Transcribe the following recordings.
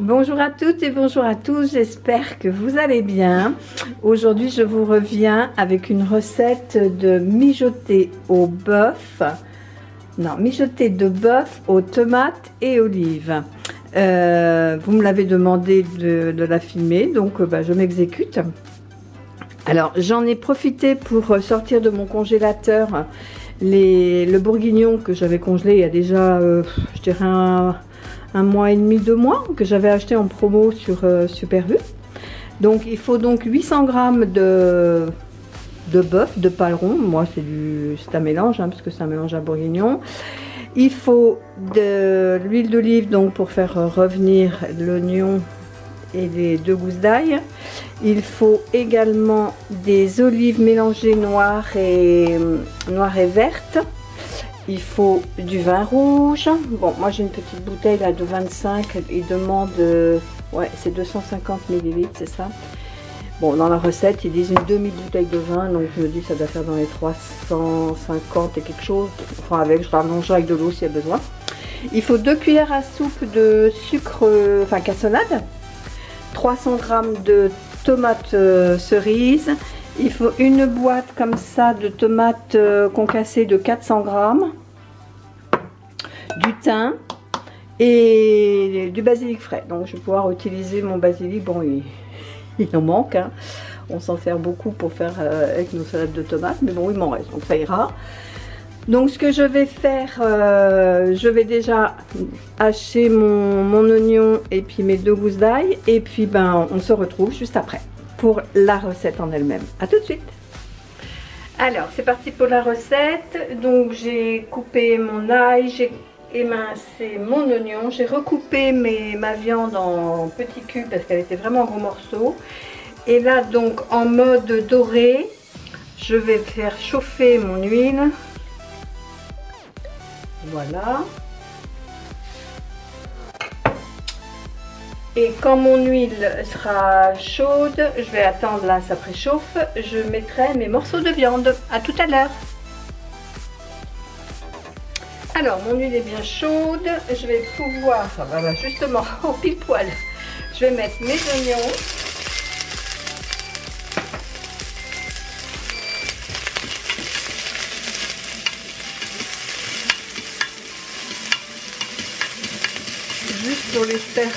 Bonjour à toutes et bonjour à tous, j'espère que vous allez bien. Aujourd'hui je vous reviens avec une recette de mijoté au bœuf. Non, mijoté de bœuf aux tomates et olives. Vous me l'avez demandé de la filmer, donc je m'exécute. Alors j'en ai profité pour sortir de mon congélateur le bourguignon que j'avais congelé il y a déjà, je dirais un mois et demi, 2 mois, que j'avais acheté en promo sur Super U. Donc il faut donc 800 g de bœuf, de paleron. Moi c'est un mélange, parce que c'est un mélange à bourguignon. Il faut de l'huile d'olive donc pour faire revenir l'oignon et les 2 gousses d'ail. Il faut également des olives mélangées noires et vertes. Il faut du vin rouge. Bon, moi j'ai une petite bouteille là de 25. Il demande, ouais, c'est 250 ml, c'est ça. Bon, dans la recette, ils disent une demi-bouteille de vin, donc je me dis ça doit faire dans les 350 et quelque chose. Enfin, je rallongerai avec de l'eau s'il y a besoin. Il faut 2 cuillères à soupe de sucre, cassonade. 300 g de tomates cerises. Il faut une boîte comme ça de tomates concassées de 400 g, du thym et du basilic frais. Donc je vais pouvoir utiliser mon basilic. Bon, il en manque, hein. On s'en sert beaucoup pour faire avec nos salades de tomates, mais bon, il m'en reste, donc ça ira. Donc ce que je vais faire, je vais déjà hacher mon oignon et puis mes 2 gousses d'ail, et puis on se retrouve juste après pour la recette en elle-même. A tout de suite. Alors c'est parti pour la recette. Donc j'ai coupé mon ail, j'ai émincé mon oignon, j'ai recoupé ma viande en petits cubes parce qu'elle était vraiment en gros morceaux. Et là donc en mode doré, je vais faire chauffer mon huile. Voilà. Et quand mon huile sera chaude, je vais attendre là, ça préchauffe, je mettrai mes morceaux de viande. À tout à l'heure. Alors, mon huile est bien chaude, je vais pouvoir, voilà, justement, au pile poil, je vais mettre mes oignons. Juste pour les faire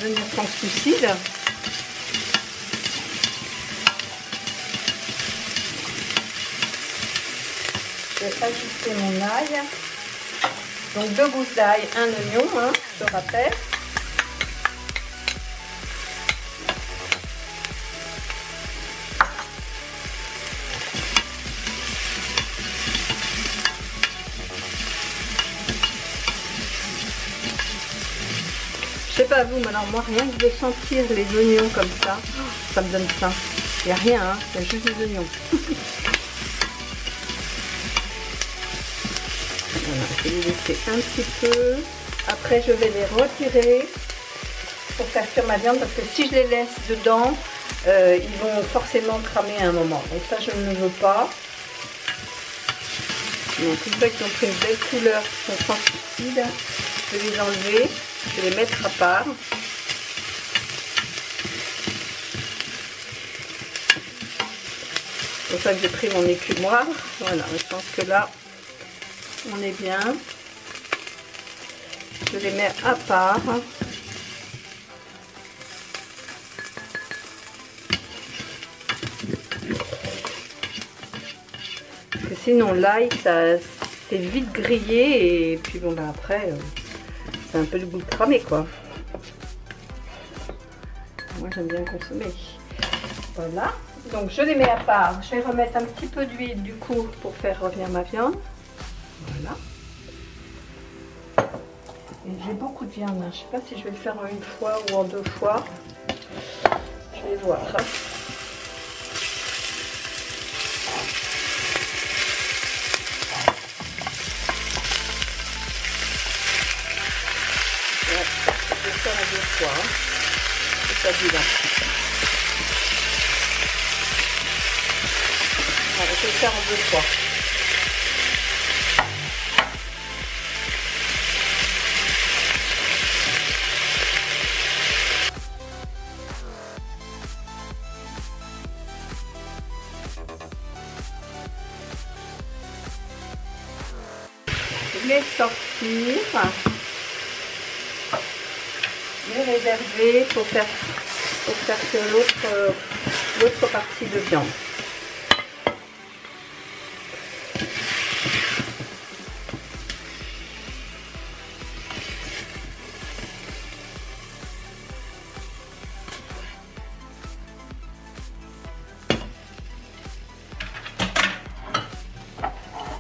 venir translucides. Je vais ajouter mon ail. Donc 2 gousses d'ail, un oignon, je rappelle. Je sais pas vous, mais alors moi rien que de sentir les oignons comme ça me donne faim. Il n'y a rien, il y a juste des oignons. Voilà, je vais les laisser un petit peu. Après je vais les retirer pour faire cuire ma viande, parce que si je les laisse dedans, ils vont forcément cramer à un moment. Donc ça je ne veux pas. Donc une fois qu'ils ont pris une belle couleur, ils sont translucides, je vais les enlever. Je vais les mettre à part. C'est pour ça que j'ai pris mon écumoire. Voilà, je pense que là, on est bien. Je les mets à part. Parce que sinon l'ail, c'est vite grillé et puis bon après... c'est un peu le goût de cramé quoi. Moi j'aime bien consommer. Voilà. Donc je les mets à part. Je vais remettre un petit peu d'huile du coup pour faire revenir ma viande. Voilà. Et j'ai beaucoup de viande. Je sais pas si je vais le faire en une fois ou en 2 fois. Je vais voir. Je vais faire en 2 fois. C'est ça du là. Voilà, je vais le faire en 2 fois. les sortir, les réserver pour faire que l'autre partie de viande.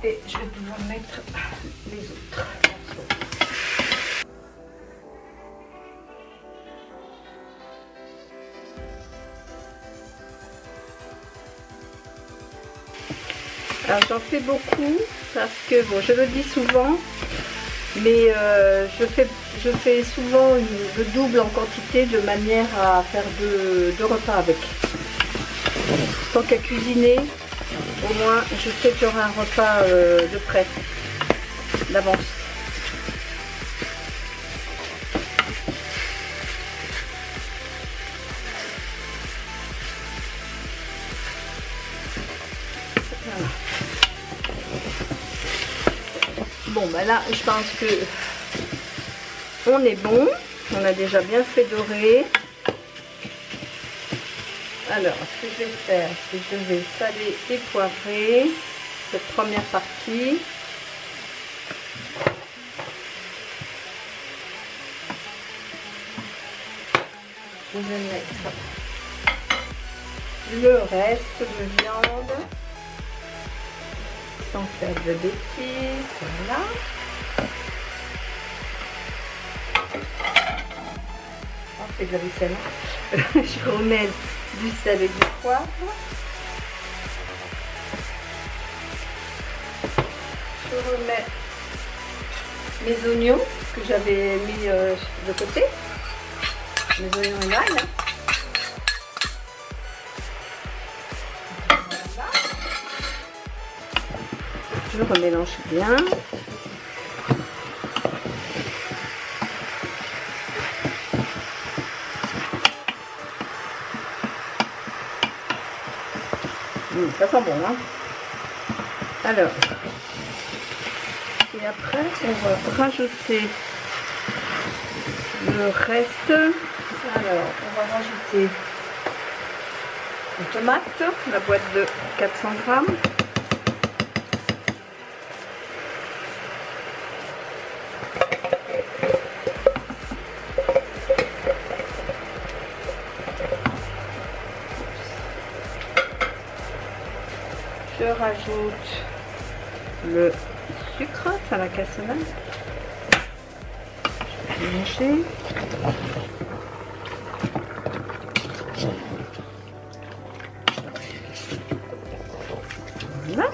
Et je vais pouvoir mettre les autres. Alors j'en fais beaucoup parce que, bon, je le dis souvent, mais je fais souvent le double en quantité de manière à faire deux repas avec. Tant qu'à cuisiner, au moins je sais que j'aurai un repas de près, d'avance. Voilà. Bon, ben là, je pense que on est bon. On a déjà bien fait dorer. Alors, ce que je vais faire, c'est que je vais saler et poivrer cette première partie. Je vais mettre le reste de viande sans faire de bêtises. Voilà. On fait de la vaisselle. Je remets du sel et du poivre. Je remets mes oignons que j'avais mis de côté. Mes oignons et l'ail. Voilà. Je remélange bien. Ça sent bon, hein. Alors, et après on va rajouter le reste. Alors, on va rajouter les tomates, la boîte de 400 grammes. Je rajoute le sucre, ça la cassonade. Je vais mélanger. Voilà.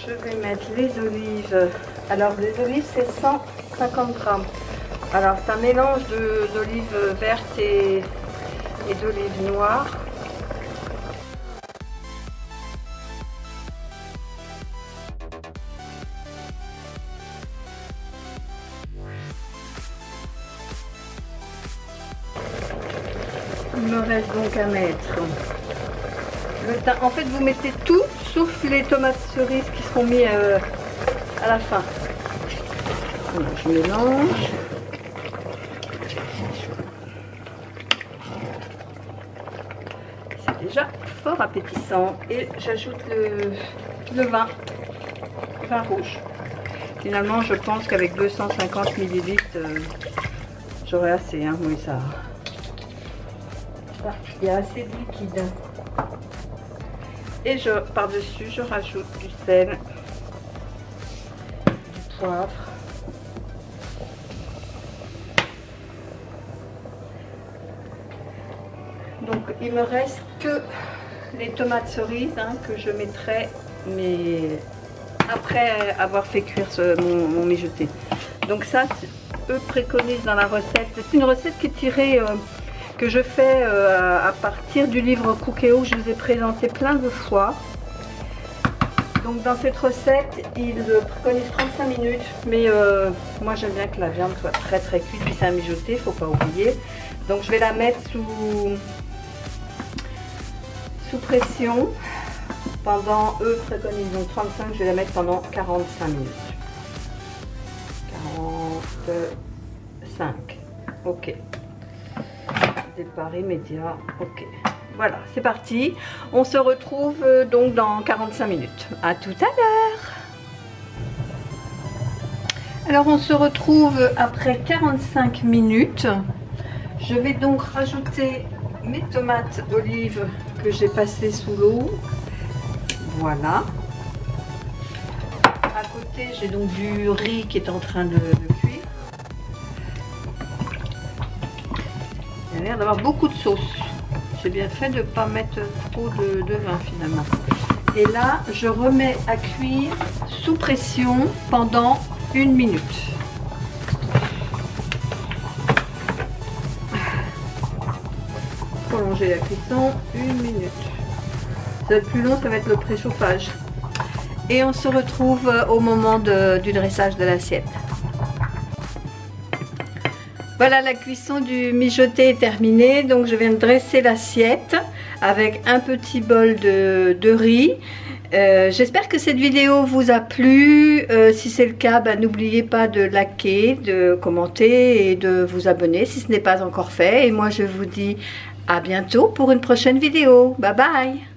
Je vais mettre les olives. Alors les olives c'est 150 grammes. Alors c'est un mélange d'olives vertes et d'olives noires. Il me reste donc à mettre le thym. En fait, vous mettez tout sauf les tomates cerises qui seront mis à la fin. Alors, je mélange. C'est déjà fort appétissant. Et j'ajoute le vin rouge. Finalement, je pense qu'avec 250 ml, j'aurai assez. Hein, oui, ça. Il y a assez de liquide. Et par-dessus, je rajoute du sel, du poivre. Donc, il me reste que les tomates cerises hein, que je mettrai, mais après avoir fait cuire mon mijoté. Donc ça, eux préconisent dans la recette. C'est une recette qui est tirée... que je fais à partir du livre Cookéo que je vous ai présenté plein de fois. Donc dans cette recette, il préconise 35 minutes, mais moi j'aime bien que la viande soit très très cuite, puis c'est un mijoté, il ne faut pas oublier. Donc je vais la mettre sous pression pendant, eux préconisent donc 35, je vais la mettre pendant 45 minutes. 5. Ok. Départ immédiat. Ok. Voilà, c'est parti. On se retrouve donc dans 45 minutes. À tout à l'heure. Alors on se retrouve après 45 minutes. Je vais donc rajouter mes tomates olives que j'ai passées sous l'eau. Voilà. À côté, j'ai donc du riz qui est en train de cuire. Il a l'air d'avoir beaucoup de sauce. J'ai bien fait de ne pas mettre trop de vin finalement. Et là, je remets à cuire sous pression pendant 1 minute. Prolonger la cuisson 1 minute. Ça va être plus long, ça va être le préchauffage. Et on se retrouve au moment du dressage de l'assiette. Voilà, la cuisson du mijoté est terminée. Donc je viens de dresser l'assiette avec un petit bol de riz. J'espère que cette vidéo vous a plu. Si c'est le cas, n'oubliez pas de liker, de commenter et de vous abonner si ce n'est pas encore fait. Et moi je vous dis à bientôt pour une prochaine vidéo. Bye bye!